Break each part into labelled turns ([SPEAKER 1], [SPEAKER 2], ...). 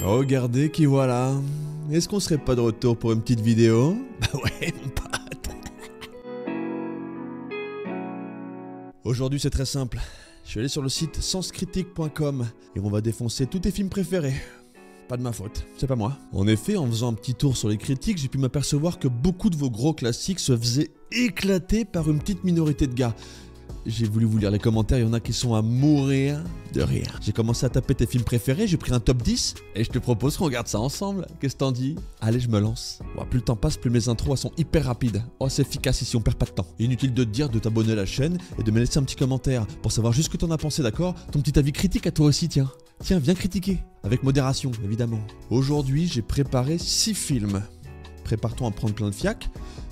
[SPEAKER 1] Regardez qui voilà. Est-ce qu'on serait pas de retour pour une petite vidéo? Bah ouais, mon pote. Aujourd'hui c'est très simple. Je suis allé sur le site senscritique.com et on va défoncer tous tes films préférés. Pas de ma faute, c'est pas moi. En effet, en faisant un petit tour sur les critiques, j'ai pu m'apercevoir que beaucoup de vos gros classiques se faisaient éclater par une petite minorité de gars. J'ai voulu vous lire les commentaires, il y en a qui sont à mourir de rire. J'ai commencé à taper tes films préférés, j'ai pris un top 10 et je te propose qu'on regarde ça ensemble. Qu'est-ce que t'en dis? Allez, je me lance. Bon, plus le temps passe, plus mes intros elles sont hyper rapides. Oh, c'est efficace ici, on perd pas de temps. Inutile de te dire de t'abonner à la chaîne et de me laisser un petit commentaire pour savoir juste ce que t'en as pensé, d'accord? Ton petit avis critique à toi aussi, tiens. Tiens, viens critiquer. Avec modération, évidemment. Aujourd'hui, j'ai préparé 6 films. Prépare-toi à prendre plein de fiac,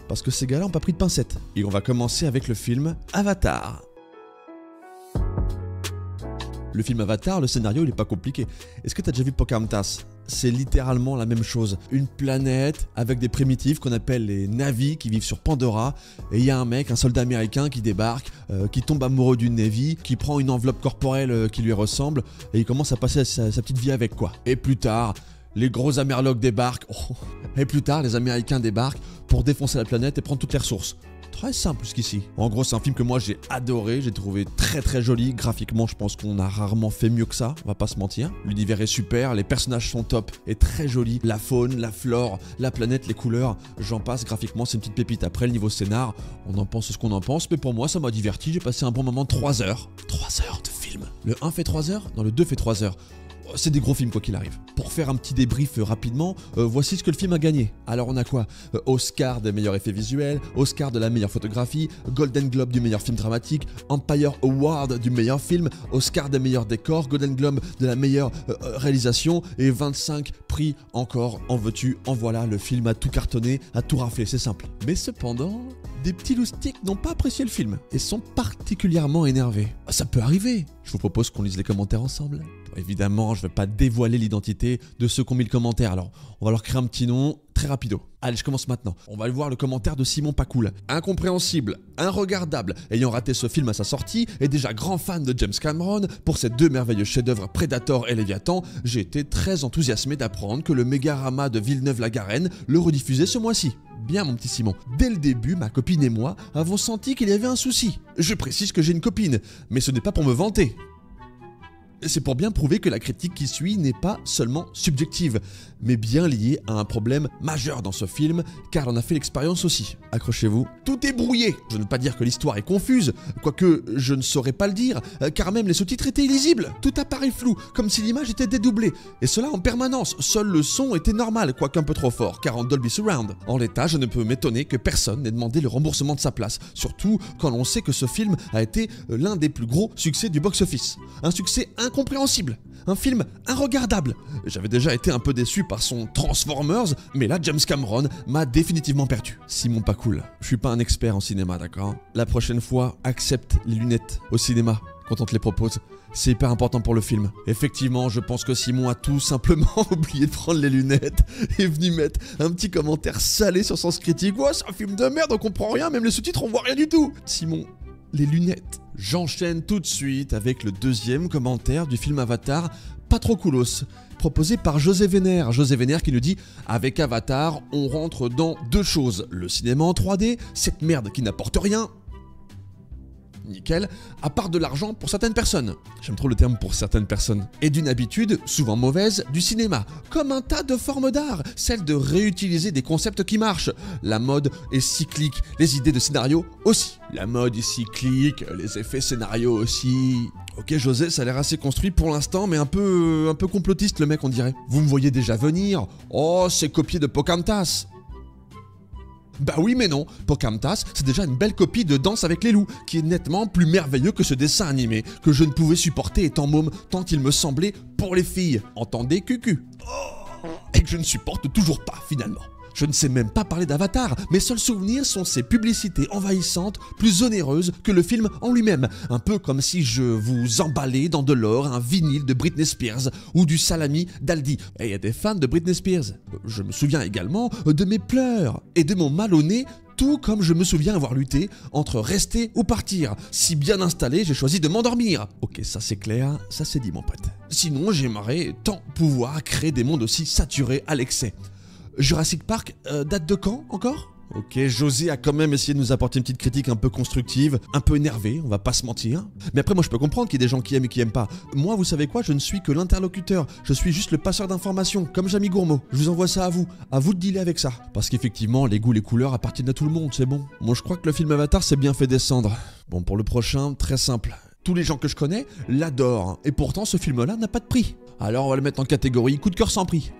[SPEAKER 1] parce que ces gars-là ont pas pris de pincettes. Et on va commencer avec le film Avatar. Le film Avatar, le scénario il est pas compliqué. Est-ce que t'as déjà vu Pocahontas? C'est littéralement la même chose. Une planète avec des primitifs qu'on appelle les Na'vi qui vivent sur Pandora. Et il y a un mec, un soldat américain qui débarque, qui tombe amoureux d'une Na'vi, qui prend une enveloppe corporelle qui lui ressemble et il commence à passer sa petite vie avec quoi. Et plus tard, les gros Amerlocs débarquent. Oh. Et plus tard, les Américains débarquent pour défoncer la planète et prendre toutes les ressources. Très simple jusqu'ici. En gros, c'est un film que moi j'ai adoré, j'ai trouvé très joli. Graphiquement, je pense qu'on a rarement fait mieux que ça, on va pas se mentir. L'univers est super, les personnages sont top et très jolis. La faune, la flore, la planète, les couleurs, j'en passe. Graphiquement, c'est une petite pépite. Après, le niveau scénar, on en pense ce qu'on en pense, mais pour moi, ça m'a diverti. J'ai passé un bon moment, 3 heures. 3 heures de film. Le 1 fait 3 heures? Non, le 2 fait 3 heures. C'est des gros films quoi qu'il arrive. Pour faire un petit débrief rapidement, voici ce que le film a gagné. Alors on a quoi? Oscar des meilleurs effets visuels, Oscar de la meilleure photographie, Golden Globe du meilleur film dramatique, Empire Award du meilleur film, Oscar des meilleurs décors, Golden Globe de la meilleure réalisation et 25 prix encore. En veux-tu, en voilà, le film a tout cartonné, a tout raflé, c'est simple. Mais cependant, des petits loustiques n'ont pas apprécié le film et sont particulièrement énervés. Ça peut arriver. Je vous propose qu'on lise les commentaires ensemble. Évidemment, je ne vais pas dévoiler l'identité de ceux qui ont mis le commentaire, alors on va leur créer un petit nom très rapido. Allez, je commence maintenant. On va aller voir le commentaire de Simon Pacoul. Incompréhensible, inregardable, ayant raté ce film à sa sortie et déjà grand fan de James Cameron pour ses 2 merveilleux chefs-d'œuvre Predator et Léviathan, j'ai été très enthousiasmé d'apprendre que le Mégarama de Villeneuve-la-Garenne le rediffusait ce mois-ci. Bien mon petit Simon. Dès le début, ma copine et moi avons senti qu'il y avait un souci. Je précise que j'ai une copine, mais ce n'est pas pour me vanter. C'est pour bien prouver que la critique qui suit n'est pas seulement subjective, mais bien liée à un problème majeur dans ce film, car on a fait l'expérience aussi. Accrochez-vous. Tout est brouillé. Je ne veux pas dire que l'histoire est confuse, quoique je ne saurais pas le dire, car même les sous-titres étaient illisibles. Tout apparaît flou, comme si l'image était dédoublée. Et cela en permanence. Seul le son était normal, quoique un peu trop fort, car en Dolby Surround. En l'état, je ne peux m'étonner que personne n'ait demandé le remboursement de sa place, surtout quand on sait que ce film a été l'un des plus gros succès du box-office. Un succès incompréhensible, un film inregardable. J'avais déjà été un peu déçu par son Transformers, mais là James Cameron m'a définitivement perdu. Simon Pacoul, je suis pas un expert en cinéma, d'accord? La prochaine fois, accepte les lunettes au cinéma quand on te les propose. C'est hyper important pour le film. Effectivement, je pense que Simon a tout simplement oublié de prendre les lunettes et est venu mettre un petit commentaire salé sur Sens Critique. Ouais, c'est un film de merde, on comprend rien, même les sous-titres on voit rien du tout. Simon, les lunettes. J'enchaîne tout de suite avec le 2e commentaire du film Avatar, pas trop coolos, proposé par José Vénère. José Vénère qui nous dit « Avec Avatar, on rentre dans 2 choses. Le cinéma en 3D, cette merde qui n'apporte rien. » Nickel, à part de l'argent pour certaines personnes. J'aime trop le terme pour certaines personnes. Et d'une habitude, souvent mauvaise, du cinéma. Comme un tas de formes d'art, celle de réutiliser des concepts qui marchent. La mode est cyclique, les idées de scénario aussi. La mode est cyclique, les effets scénario aussi. Ok José, ça a l'air assez construit pour l'instant, mais un peu complotiste le mec on dirait. Vous me voyez déjà venir. Oh, c'est copié de Pocahontas. Bah oui mais non, Pocahontas c'est déjà une belle copie de Danse avec les loups, qui est nettement plus merveilleux que ce dessin animé, que je ne pouvais supporter étant môme, tant il me semblait pour les filles. Entendez cucu. Et que je ne supporte toujours pas finalement. Je ne sais même pas parler d'Avatar, mes seuls souvenirs sont ces publicités envahissantes, plus onéreuses que le film en lui-même. Un peu comme si je vous emballais dans de l'or un vinyle de Britney Spears ou du salami d'Aldi. Et il y a des fans de Britney Spears. Je me souviens également de mes pleurs et de mon mal au nez Tout comme je me souviens avoir lutté entre rester ou partir. Si bien installé, j'ai choisi de m'endormir. Ok, ça c'est clair, ça c'est dit mon pote. Sinon, j'aimerais tant pouvoir créer des mondes aussi saturés à l'excès. Jurassic Park, date de quand encore ? Ok, José a quand même essayé de nous apporter une petite critique un peu constructive, un peu énervée, on va pas se mentir. Mais après, moi je peux comprendre qu'il y ait des gens qui aiment et qui aiment pas. Moi, vous savez quoi, je ne suis que l'interlocuteur, je suis juste le passeur d'informations, comme Jamie Gourmaud. Je vous envoie ça à vous de dealer avec ça. Parce qu'effectivement, les goûts, les couleurs appartiennent à tout le monde, c'est bon. Moi je crois que le film Avatar s'est bien fait descendre. Bon, pour le prochain, très simple. Tous les gens que je connais l'adorent, et pourtant ce film-là n'a pas de prix. Alors on va le mettre en catégorie coup de cœur sans prix.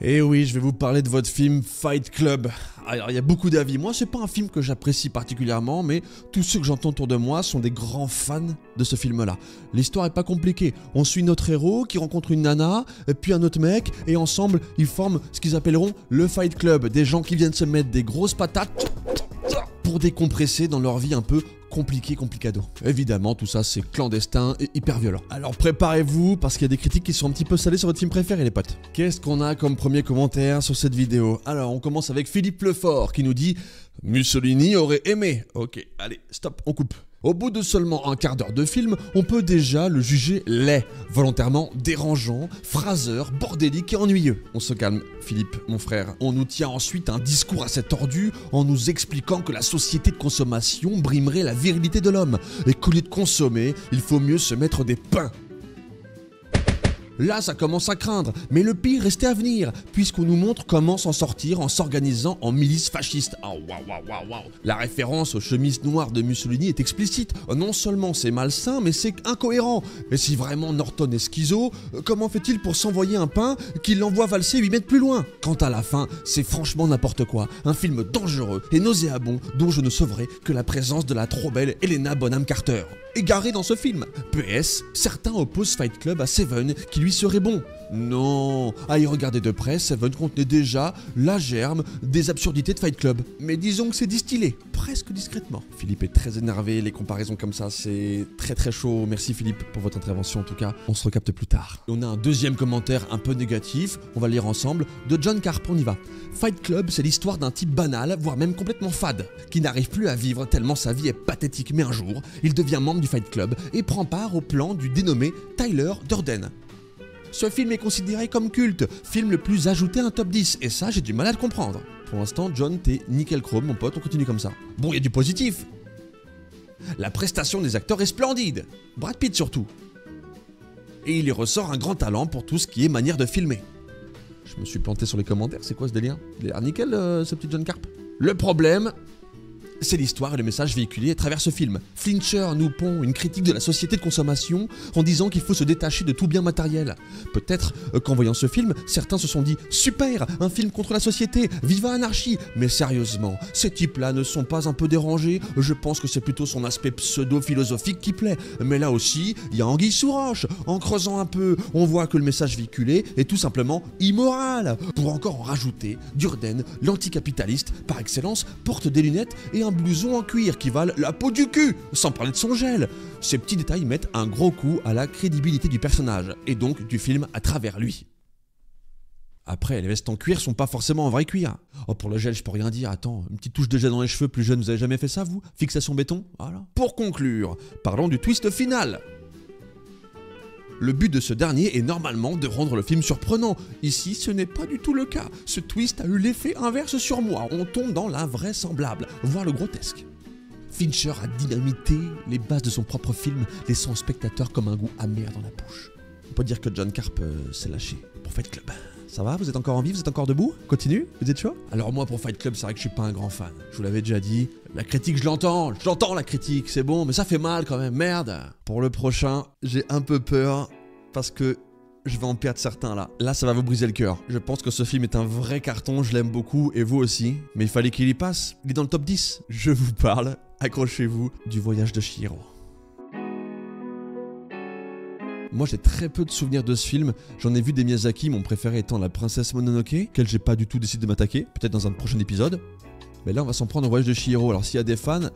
[SPEAKER 1] Et oui, je vais vous parler de votre film Fight Club. Alors, il y a beaucoup d'avis. Moi, c'est pas un film que j'apprécie particulièrement, mais tous ceux que j'entends autour de moi sont des grands fans de ce film-là. L'histoire est pas compliquée. On suit notre héros qui rencontre une nana, puis un autre mec, et ensemble, ils forment ce qu'ils appelleront le Fight Club. Des gens qui viennent se mettre des grosses patates pour décompresser dans leur vie un peu complicado. Évidemment, tout ça c'est clandestin et hyper violent. Alors préparez-vous parce qu'il y a des critiques qui sont un petit peu salées sur votre film préféré les potes. Qu'est-ce qu'on a comme premier commentaire sur cette vidéo? Alors on commence avec Philippe Lefort qui nous dit « Mussolini aurait aimé ». Ok, allez, stop, on coupe. Au bout de seulement un quart d'heure de film, on peut déjà le juger laid, volontairement dérangeant, phraseur, bordélique et ennuyeux. On se calme, Philippe, mon frère. On nous tient ensuite un discours assez tordu en nous expliquant que la société de consommation brimerait la virilité de l'homme et qu'au lieu de consommer, il faut mieux se mettre des pains. Là, ça commence à craindre, mais le pire restait à venir, puisqu'on nous montre comment s'en sortir en s'organisant en milice fasciste. Oh, waouh. La référence aux chemises noires de Mussolini est explicite. Non seulement c'est malsain, mais c'est incohérent. Mais si vraiment Norton est schizo, comment fait-il pour s'envoyer un pain qu'il l'envoie valser 8 mètres plus loin? Quant à la fin, c'est franchement n'importe quoi. Un film dangereux et nauséabond dont je ne sauverai que la présence de la trop belle Helena Bonham Carter. Égaré dans ce film. PS, certains opposent Fight Club à Seven, qui lui serait bon. Non, à y regarder de près, Seven contenait déjà la germe des absurdités de Fight Club. Mais disons que c'est distillé, presque discrètement. Philippe est très énervé, les comparaisons comme ça, c'est très chaud. Merci Philippe pour votre intervention en tout cas, on se recapte plus tard. Et on a un deuxième commentaire un peu négatif, on va le lire ensemble, de John Carp, on y va. Fight Club, c'est l'histoire d'un type banal, voire même complètement fade, qui n'arrive plus à vivre tellement sa vie est pathétique. Mais un jour, il devient membre du Fight Club et prend part au plan du dénommé Tyler Durden. Ce film est considéré comme culte, film le plus ajouté à un top 10, et ça j'ai du mal à le comprendre. Pour l'instant, John, t'es nickel chrome mon pote, on continue comme ça. Bon, il y a du positif. La prestation des acteurs est splendide, Brad Pitt surtout. Et il y ressort un grand talent pour tout ce qui est manière de filmer. Je me suis planté sur les commentaires, c'est quoi ce délire? Il a l'air nickel ce petit John Carp. Le problème, c'est l'histoire et le message véhiculé à travers ce film. Fincher nous pond une critique de la société de consommation en disant qu'il faut se détacher de tout bien matériel. Peut-être qu'en voyant ce film, certains se sont dit « Super, un film contre la société, viva anarchie !» Mais sérieusement, ces types-là ne sont pas un peu dérangés? Je pense que c'est plutôt son aspect pseudo-philosophique qui plaît. Mais là aussi, il y a anguille sous roche. En creusant un peu, on voit que le message véhiculé est tout simplement immoral. Pour encore en rajouter, Durden, l'anticapitaliste par excellence, porte des lunettes et un blouson en cuir qui valent la peau du cul, sans parler de son gel. Ces petits détails mettent un gros coup à la crédibilité du personnage, et donc du film à travers lui. Après, les vestes en cuir sont pas forcément en vrai cuir. Oh, pour le gel, je peux rien dire. Attends, une petite touche de gel dans les cheveux, plus jeune, vous avez jamais fait ça, vous? Fixation béton? Voilà. Pour conclure, parlons du twist final. Le but de ce dernier est normalement de rendre le film surprenant. Ici, ce n'est pas du tout le cas. Ce twist a eu l'effet inverse sur moi. On tombe dans l'invraisemblable, voire le grotesque. Fincher a dynamité les bases de son propre film, laissant au spectateur comme un goût amer dans la bouche. On peut dire que John Carp s'est lâché pour Fight Club. Ça va? Vous êtes encore en vie? Vous êtes encore debout? Continue? Vous êtes chaud? Alors moi, pour Fight Club, c'est vrai que je suis pas un grand fan. Je vous l'avais déjà dit. La critique, je l'entends la critique, c'est bon, mais ça fait mal quand même, merde. Pour le prochain, j'ai un peu peur, parce que je vais en perdre certains là. Là, ça va vous briser le cœur. Je pense que ce film est un vrai carton, je l'aime beaucoup, et vous aussi. Mais il fallait qu'il y passe. Il est dans le top 10. Je vous parle, accrochez-vous, du voyage de Chihiro. Moi j'ai très peu de souvenirs de ce film, j'en ai vu des Miyazaki, mon préféré étant La Princesse Mononoke, qu'elle j'ai pas du tout décidé de m'attaquer, peut-être dans un prochain épisode. Mais là on va s'en prendre au voyage de Chihiro. Alors s'il y a des fans,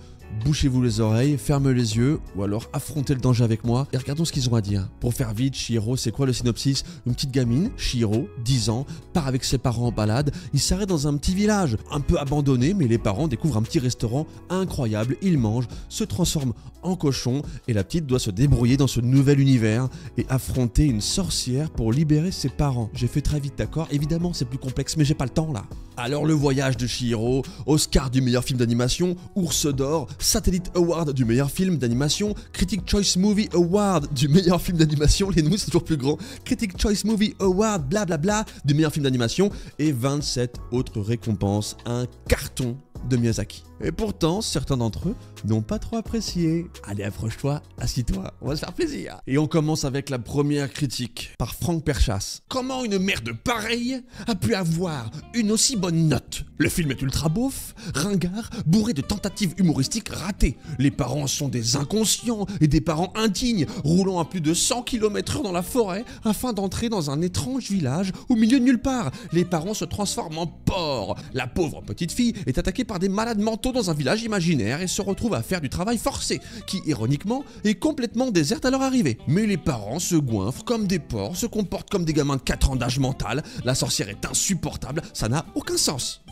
[SPEAKER 1] bouchez-vous les oreilles, fermez les yeux, ou alors affrontez le danger avec moi et regardons ce qu'ils ont à dire. Pour faire vite, Chihiro, c'est quoi le synopsis? Une petite gamine, Chihiro, 10 ans, part avec ses parents en balade, il s'arrête dans un petit village, un peu abandonné, mais les parents découvrent un petit restaurant incroyable, ils mangent, se transforment en cochon, et la petite doit se débrouiller dans ce nouvel univers et affronter une sorcière pour libérer ses parents. J'ai fait très vite, d'accord? Évidemment, c'est plus complexe, mais j'ai pas le temps là. Alors le voyage de Chihiro, Oscar du meilleur film d'animation, Ours d'or, Satellite Award du meilleur film d'animation, Critic Choice Movie Award du meilleur film d'animation, les nous c'est toujours plus grand, Critic Choice Movie Award blablabla du meilleur film d'animation et 27 autres récompenses, un carton de Miyazaki. Et pourtant, certains d'entre eux n'ont pas trop apprécié. Allez, approche-toi, assis-toi, on va se faire plaisir. Et on commence avec la première critique, par Franck Perchas. Comment une merde pareille a pu avoir une aussi bonne note? Le film est ultra beauf, ringard, bourré de tentatives humoristiques ratées. Les parents sont des inconscients et des parents indignes, roulant à plus de 100 km/h dans la forêt afin d'entrer dans un étrange village au milieu de nulle part. Les parents se transforment en porcs. La pauvre petite fille est attaquée par des malades mentaux dans un village imaginaire et se retrouve à faire du travail forcé, qui, ironiquement, est complètement déserte à leur arrivée. Mais les parents se goinfrent comme des porcs, se comportent comme des gamins de 4 ans d'âge mental, la sorcière est insupportable, ça n'a aucun sens.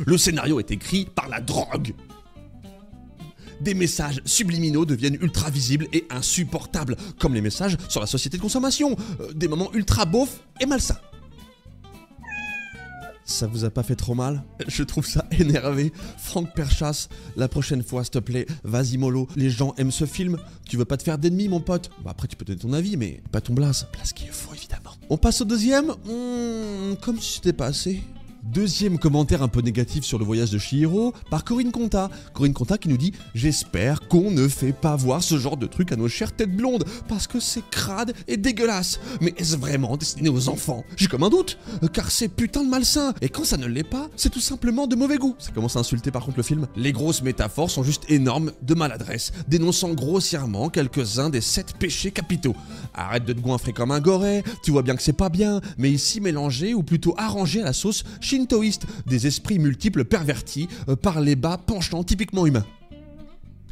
[SPEAKER 1] Le scénario est écrit par la drogue. Des messages subliminaux deviennent ultra visibles et insupportables, comme les messages sur la société de consommation, des moments ultra beaufs et malsains. Ça vous a pas fait trop mal? Je trouve ça énervé. Franck Perchas, la prochaine fois, s'il te plaît, vas-y mollo. Les gens aiment ce film. Tu veux pas te faire d'ennemis, mon pote? Bah après, tu peux donner ton avis, mais pas ton blaze. Blaze qui est faux, évidemment. On passe au deuxième? Comme si c'était pas assez. Deuxième commentaire un peu négatif sur le voyage de Chihiro par Corinne Conta. Corinne Conta qui nous dit « J'espère qu'on ne fait pas voir ce genre de truc à nos chères têtes blondes, parce que c'est crade et dégueulasse. Mais est-ce vraiment destiné aux enfants? J'ai comme un doute, car c'est putain de malsain. Et quand ça ne l'est pas, c'est tout simplement de mauvais goût. » Ça commence à insulter par contre le film. Les grosses métaphores sont juste énormes de maladresse, dénonçant grossièrement quelques-uns des 7 péchés capitaux. Arrête de te goinfrer comme un goret, tu vois bien que c'est pas bien, mais ici mélangé ou plutôt arrangé à la sauce shintoïste, des esprits multiples pervertis par les bas penchants typiquement humains.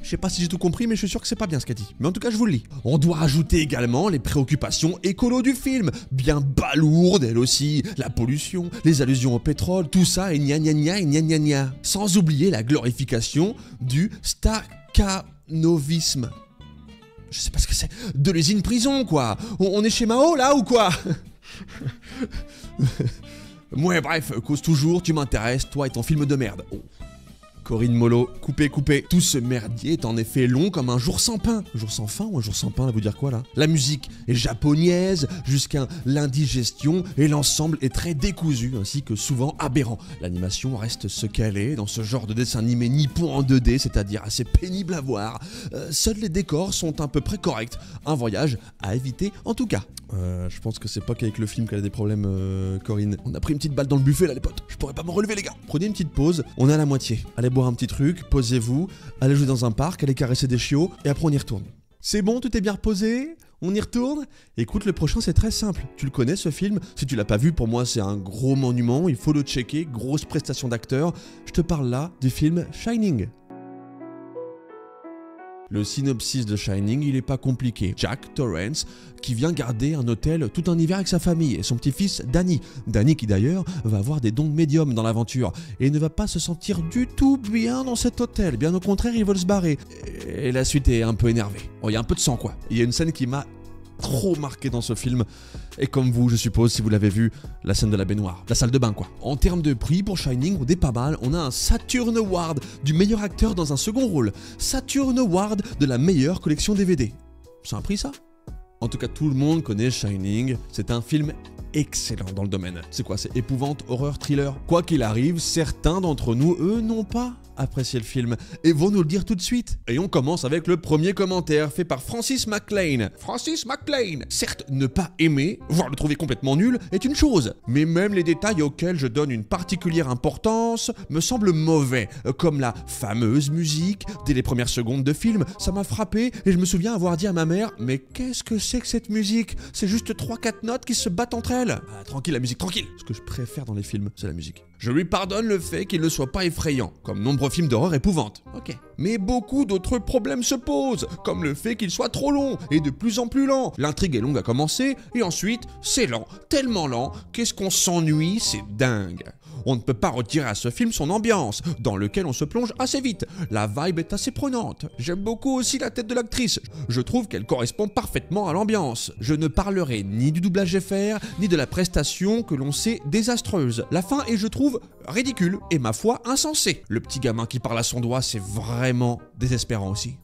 [SPEAKER 1] Je sais pas si j'ai tout compris, mais je suis sûr que c'est pas bien ce qu'a dit. Mais en tout cas, je vous le lis. On doit ajouter également les préoccupations écolo du film, bien balourdes elles aussi, la pollution, les allusions au pétrole, tout ça et gna gna gna et gna gna gna. Sans oublier la glorification du stakhanovisme. Je sais pas ce que c'est. De l'usine prison, quoi. On est chez Mao, là, ou quoi? Ouais, bref, cause toujours, tu m'intéresses, toi et ton film de merde. Oh. Corinne Mollo, coupez. Tout ce merdier est en effet long comme un jour sans pain. Un jour sans faim ou un jour sans pain, ça veut dire quoi là? La musique est japonaise jusqu'à l'indigestion et l'ensemble est très décousu ainsi que souvent aberrant. L'animation reste ce qu'elle est dans ce genre de dessin animé nippon en 2D, c'est-à-dire assez pénible à voir. Seuls les décors sont à peu près corrects. Un voyage à éviter en tout cas. Je pense que c'est pas qu'avec le film qu'elle a des problèmes, Corinne. On a pris une petite balle dans le buffet là les potes. Je pourrais pas me relever les gars. Prenez une petite pause, on est à la moitié. Allez boire un petit truc, posez-vous, allez jouer dans un parc, allez caresser des chiots et après on y retourne. C'est bon, tout est bien reposé? On y retourne? Écoute, le prochain c'est très simple. Tu le connais ce film? Si tu l'as pas vu, pour moi c'est un gros monument, il faut le checker, grosse prestation d'acteurs. Je te parle là du film Shining. Le synopsis de Shining, il est pas compliqué. Jack Torrance, qui vient garder un hôtel tout un hiver avec sa famille et son petit-fils Danny. Danny qui d'ailleurs va avoir des dons de médium dans l'aventure et ne va pas se sentir du tout bien dans cet hôtel. Bien au contraire, il veut se barrer. Et la suite est un peu énervée. Oh, il y a un peu de sang quoi. Il y a une scène qui m'a trop marqué dans ce film. Et comme vous, je suppose, si vous l'avez vu, la scène de la baignoire, la salle de bain quoi. En termes de prix, pour Shining, on est pas mal. On a un Saturn Award du meilleur acteur dans un second rôle. Saturn Award de la meilleure collection DVD. C'est un prix ça? En tout cas, tout le monde connaît Shining. C'est un film excellent dans le domaine. C'est quoi? C'est épouvante, horreur, thriller? Quoi qu'il arrive, certains d'entre nous, eux, n'ont pas apprécié le film et vont nous le dire tout de suite. Et on commence avec le premier commentaire fait par Francis McLean. Francis McLean. Certes, ne pas aimer, voire le trouver complètement nul, est une chose. Mais même les détails auxquels je donne une particulière importance me semblent mauvais. Comme la fameuse musique dès les premières secondes de film. Ça m'a frappé et je me souviens avoir dit à ma mère « Mais qu'est-ce que c'est que cette musique? C'est juste 3-4 notes qui se battent entre elles. » Ah, tranquille la musique, tranquille. Ce que je préfère dans les films, c'est la musique. Je lui pardonne le fait qu'il ne soit pas effrayant, comme nombreux films d'horreur épouvante. Ok. Mais beaucoup d'autres problèmes se posent, comme le fait qu'il soit trop long et de plus en plus lent. L'intrigue est longue à commencer et ensuite c'est lent, tellement lent qu'est-ce qu'on s'ennuie, c'est dingue. On ne peut pas retirer à ce film son ambiance, dans lequel on se plonge assez vite. La vibe est assez prenante. J'aime beaucoup aussi la tête de l'actrice. Je trouve qu'elle correspond parfaitement à l'ambiance. Je ne parlerai ni du doublage FR, ni de la prestation que l'on sait désastreuse. La fin est, je trouve, ridicule et ma foi insensée. Le petit gamin qui parle à son doigt, c'est vraiment désespérant aussi.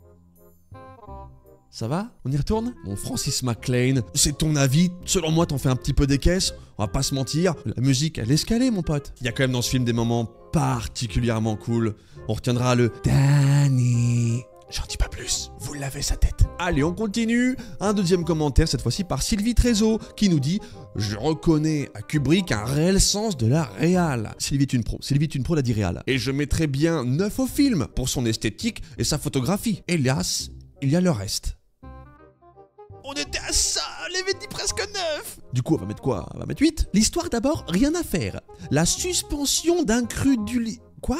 [SPEAKER 1] Ça va? On y retourne? Mon Francis McLean, c'est ton avis? Selon moi, t'en fais un petit peu des caisses. On va pas se mentir, la musique, elle est escalée, mon pote. Il y a quand même dans ce film des moments particulièrement cool. On retiendra le Danny. J'en dis pas plus, vous l'avez sa tête. Allez, on continue. Un deuxième commentaire, cette fois-ci par Sylvie Trézeau, qui nous dit « Je reconnais à Kubrick un réel sens de la réal. » Sylvie est une pro l'a dit réal. Et je mettrais bien 9 au film, pour son esthétique et sa photographie. Hélas, il y a le reste. On était à ça, elle avait dit presque 9. Du coup, on va mettre quoi? On va mettre 8. L'histoire d'abord, rien à faire. La suspension d'incrédulité... Quoi?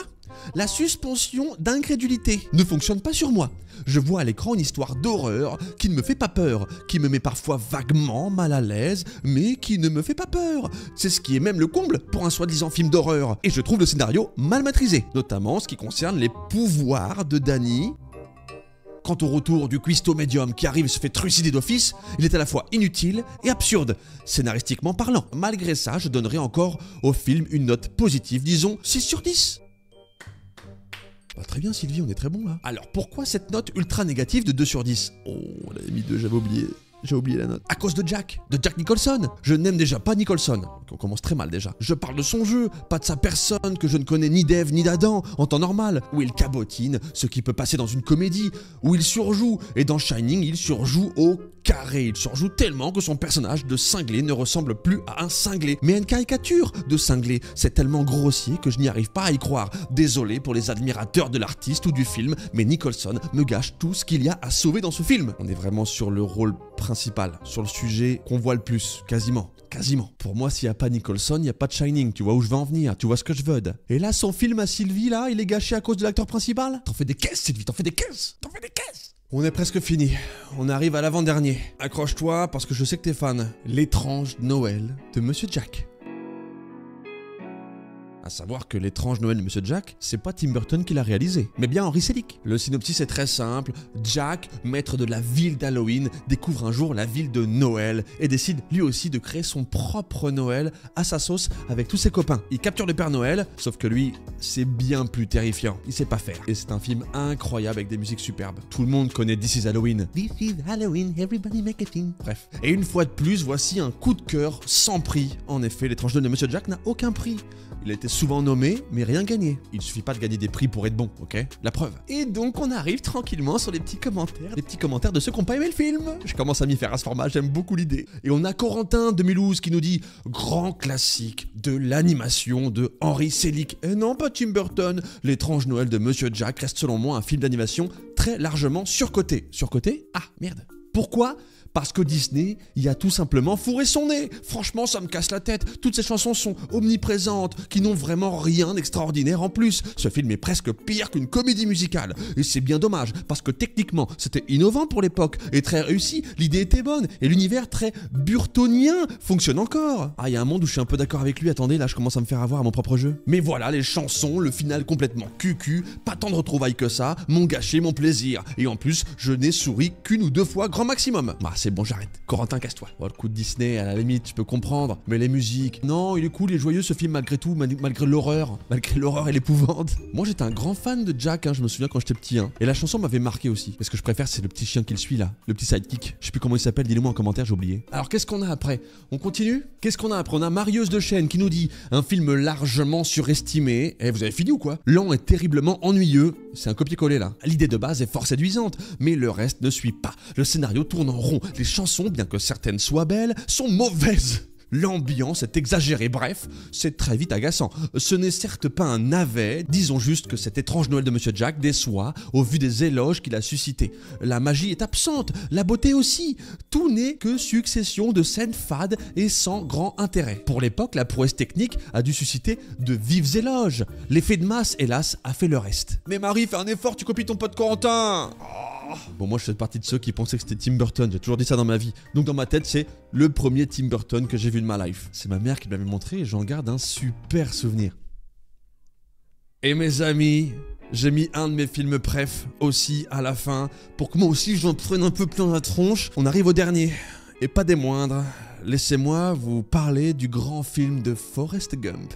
[SPEAKER 1] La suspension d'incrédulité ne fonctionne pas sur moi. Je vois à l'écran une histoire d'horreur qui ne me fait pas peur, qui me met parfois vaguement mal à l'aise, mais qui ne me fait pas peur. C'est ce qui est même le comble pour un soi-disant film d'horreur. Et je trouve le scénario mal maîtrisé, notamment en ce qui concerne les pouvoirs de Danny. Quant au retour du cuistot médium qui arrive et se fait trucider d'office, il est à la fois inutile et absurde, scénaristiquement parlant. Malgré ça, je donnerai encore au film une note positive, disons 6 sur 10. Bah, très bien Sylvie, on est très bon là. Alors pourquoi cette note ultra négative de 2 sur 10? Oh, on avait mis 2, j'avais oublié. J'ai oublié la note. À cause de Jack Nicholson. Je n'aime déjà pas Nicholson. On commence très mal déjà. Je parle de son jeu, pas de sa personne que je ne connais ni d'Ève ni d'Adam en temps normal. Où il cabotine, ce qui peut passer dans une comédie. Où il surjoue. Et dans Shining, il surjoue au carré. Il surjoue tellement que son personnage de cinglé ne ressemble plus à un cinglé, mais à une caricature de cinglé. C'est tellement grossier que je n'y arrive pas à y croire. Désolé pour les admirateurs de l'artiste ou du film, mais Nicholson me gâche tout ce qu'il y a à sauver dans ce film. On est vraiment sur le rôle principal, sur le sujet qu'on voit le plus, quasiment. Pour moi, s'il n'y a pas Nicholson, il n'y a pas de Shining. Tu vois où je veux en venir, tu vois ce que je veux. Et là, son film à Sylvie, là, il est gâché à cause de l'acteur principal? T'en fais des caisses, Sylvie, t'en fais des caisses. On est presque fini. On arrive à l'avant-dernier. Accroche-toi parce que je sais que t'es fan. L'étrange Noël de Monsieur Jack. À savoir que l'étrange Noël de Monsieur Jack, c'est pas Tim Burton qui l'a réalisé, mais bien Henry Selick. Le synopsis est très simple. Jack, maître de la ville d'Halloween, découvre un jour la ville de Noël et décide lui aussi de créer son propre Noël à sa sauce avec tous ses copains. Il capture le Père Noël, sauf que lui, c'est bien plus terrifiant. Il sait pas faire. Et c'est un film incroyable avec des musiques superbes. Tout le monde connaît This is Halloween. This is Halloween, everybody make a thing. Bref. Et une fois de plus, voici un coup de cœur sans prix. En effet, l'étrange Noël de Monsieur Jack n'a aucun prix. Il a été souvent nommé, mais rien gagné. Il suffit pas de gagner des prix pour être bon, ok? La preuve. Et donc on arrive tranquillement sur les petits commentaires de ceux qui n'ont pas aimé le film. Je commence à m'y faire à ce format, j'aime beaucoup l'idée. Et on a Corentin de Mulhouse qui nous dit « Grand classique de l'animation de Henry Selick. Et non, pas Tim Burton. L'étrange Noël de Monsieur Jack reste selon moi un film d'animation très largement surcoté. » Surcoté? Ah, merde. Pourquoi ? Parce que Disney y a tout simplement fourré son nez. Franchement, ça me casse la tête. Toutes ces chansons sont omniprésentes, qui n'ont vraiment rien d'extraordinaire en plus. Ce film est presque pire qu'une comédie musicale. Et c'est bien dommage, parce que techniquement, c'était innovant pour l'époque, et très réussi. L'idée était bonne, et l'univers très burtonien fonctionne encore. Ah, il y a un monde où je suis un peu d'accord avec lui. Attendez, là, je commence à me faire avoir à mon propre jeu. Mais voilà, les chansons, le final complètement cucu, pas tant de retrouvailles que ça, m'ont gâché mon plaisir. Et en plus, je n'ai souri qu'une ou deux fois grand maximum. Ah, c'est bon, j'arrête. Corentin, casse-toi. Bon, le coup de Disney, à la limite, je peux comprendre. Mais les musiques... Non, il est cool, il est joyeux ce film malgré tout, malgré l'horreur. Malgré l'horreur et l'épouvante. Moi, j'étais un grand fan de Jack, hein, je me souviens quand j'étais petit. Hein. Et la chanson m'avait marqué aussi. Mais ce que je préfère, c'est le petit chien qui le suit là. Le petit sidekick. Je sais plus comment il s'appelle, dis-le-moi en commentaire, j'ai oublié. Alors, qu'est-ce qu'on a après? On continue? Qu'est-ce qu'on a après? On a Marieuse de Chêne qui nous dit un film largement surestimé. Eh, vous avez fini ou quoi? Lent et terriblement ennuyeux. C'est un copier-coller là. L'idée de base est fort séduisante, mais le reste ne suit pas. Le scénario tourne en rond. Les chansons, bien que certaines soient belles, sont mauvaises. L'ambiance est exagérée, bref, c'est très vite agaçant. Ce n'est certes pas un navet, disons juste que cet étrange Noël de Monsieur Jack déçoit au vu des éloges qu'il a suscités. La magie est absente, la beauté aussi. Tout n'est que succession de scènes fades et sans grand intérêt. Pour l'époque, la prouesse technique a dû susciter de vives éloges. L'effet de masse, hélas, a fait le reste. Mais Marie, fais un effort, tu copies ton pote Corentin. Bon, moi je fais partie de ceux qui pensaient que c'était Tim Burton, j'ai toujours dit ça dans ma vie. Donc dans ma tête, c'est le premier Tim Burton que j'ai vu de ma life. C'est ma mère qui me l'avait montré et j'en garde un super souvenir. Et mes amis, j'ai mis un de mes films préf aussi à la fin, pour que moi aussi j'en prenne un peu plein la tronche. On arrive au dernier, et pas des moindres. Laissez-moi vous parler du grand film de Forrest Gump.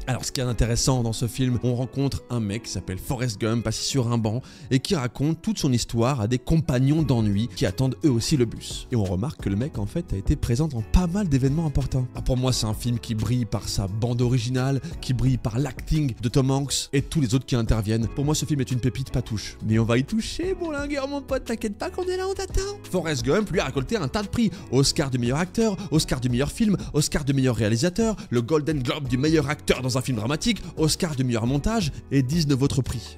[SPEAKER 1] Alors ce qui est intéressant dans ce film, on rencontre un mec qui s'appelle Forrest Gump assis sur un banc et qui raconte toute son histoire à des compagnons d'ennui qui attendent eux aussi le bus. Et on remarque que le mec en fait a été présent dans pas mal d'événements importants. Alors pour moi c'est un film qui brille par sa bande originale, qui brille par l'acting de Tom Hanks et tous les autres qui interviennent. Pour moi ce film est une pépite pas touche. Mais on va y toucher bourlingueur mon pote, t'inquiète pas qu'on est là, on t'attend. Forrest Gump lui a récolté un tas de prix. Oscar du meilleur acteur, Oscar du meilleur film, Oscar du meilleur réalisateur, le Golden Globe du meilleur acteur dans un film dramatique, Oscar du meilleur montage et 19 autres prix.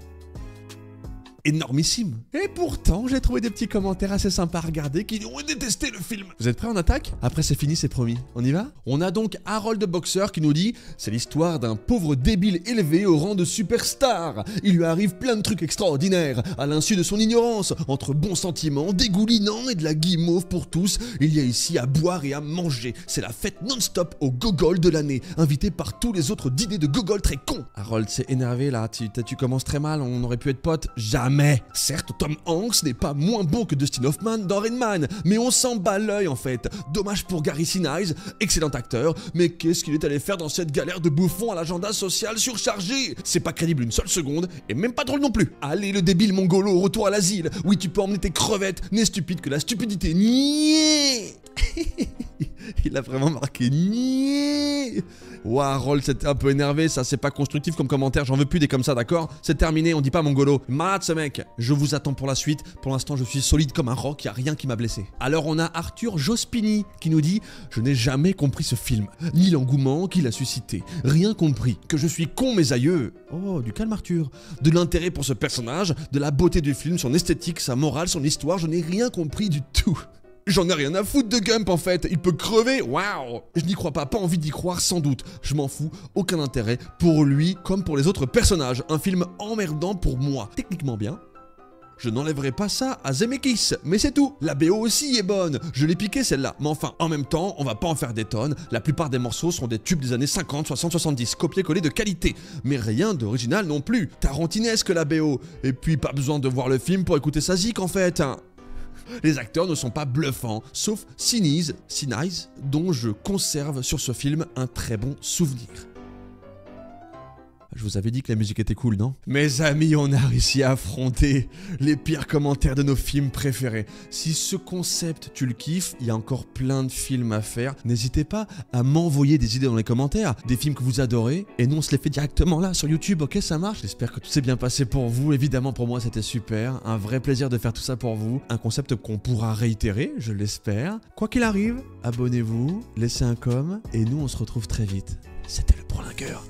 [SPEAKER 1] Énormissime. Et pourtant, j'ai trouvé des petits commentaires assez sympas à regarder qui ont détesté le film. Vous êtes prêts, on attaque? Après c'est fini, c'est promis. On y va? On a donc Harold Boxer qui nous dit « C'est l'histoire d'un pauvre débile élevé au rang de superstar. Il lui arrive plein de trucs extraordinaires. À l'insu de son ignorance, entre bons sentiments, dégoulinants et de la guimauve pour tous, il y a ici à boire et à manger. C'est la fête non-stop au gogol de l'année, invité par tous les autres dîners de gogol très cons. » Harold s'est énervé là, tu commences très mal, on aurait pu être potes. Jamais. Certes, Tom Hanks n'est pas moins bon que Dustin Hoffman dans Rain Man, mais on s'en bat l'œil en fait. Dommage pour Gary Sinise, excellent acteur, mais qu'est-ce qu'il est allé faire dans cette galère de bouffon à l'agenda social surchargé? C'est pas crédible une seule seconde, et même pas drôle non plus. Allez le débile mongolo, retour à l'asile. Oui, tu peux emmener tes crevettes, n'est stupide que la stupidité. Niais. Il a vraiment marqué niais. Wow, Harold s'était un peu énervé, ça c'est pas constructif comme commentaire, j'en veux plus des comme ça, d'accord? C'est terminé, on dit pas mongolo. Malade ce mec. Je vous attends pour la suite, pour l'instant je suis solide comme un roc, y a rien qui m'a blessé. Alors on a Arthur Jospini qui nous dit « Je n'ai jamais compris ce film, ni l'engouement qu'il a suscité. Rien compris, que je suis con mes aïeux. » Oh, du calme Arthur. De l'intérêt pour ce personnage, de la beauté du film, son esthétique, sa morale, son histoire, je n'ai rien compris du tout. J'en ai rien à foutre de Gump en fait, il peut crever, waouh. Je n'y crois pas envie d'y croire sans doute, je m'en fous, aucun intérêt pour lui comme pour les autres personnages, un film emmerdant pour moi, techniquement bien. Je n'enlèverai pas ça à Zemeckis, mais c'est tout. La BO aussi est bonne, je l'ai piqué celle-là, mais enfin, en même temps, on va pas en faire des tonnes, la plupart des morceaux sont des tubes des années 50, 60, 70, copier-coller de qualité, mais rien d'original non plus, tarantinesque la BO, et puis pas besoin de voir le film pour écouter sa zik en fait, hein. Les acteurs ne sont pas bluffants, sauf Sinise, dont je conserve sur ce film un très bon souvenir. Je vous avais dit que la musique était cool, non? Mes amis, on a réussi à affronter les pires commentaires de nos films préférés. Si ce concept, tu le kiffes, il y a encore plein de films à faire. N'hésitez pas à m'envoyer des idées dans les commentaires, des films que vous adorez, et nous on se les fait directement là sur YouTube, ok, ça marche? J'espère que tout s'est bien passé pour vous. Évidemment, pour moi, c'était super. Un vrai plaisir de faire tout ça pour vous. Un concept qu'on pourra réitérer, je l'espère. Quoi qu'il arrive, abonnez-vous, laissez un com, et nous on se retrouve très vite. C'était le Bourlingueur.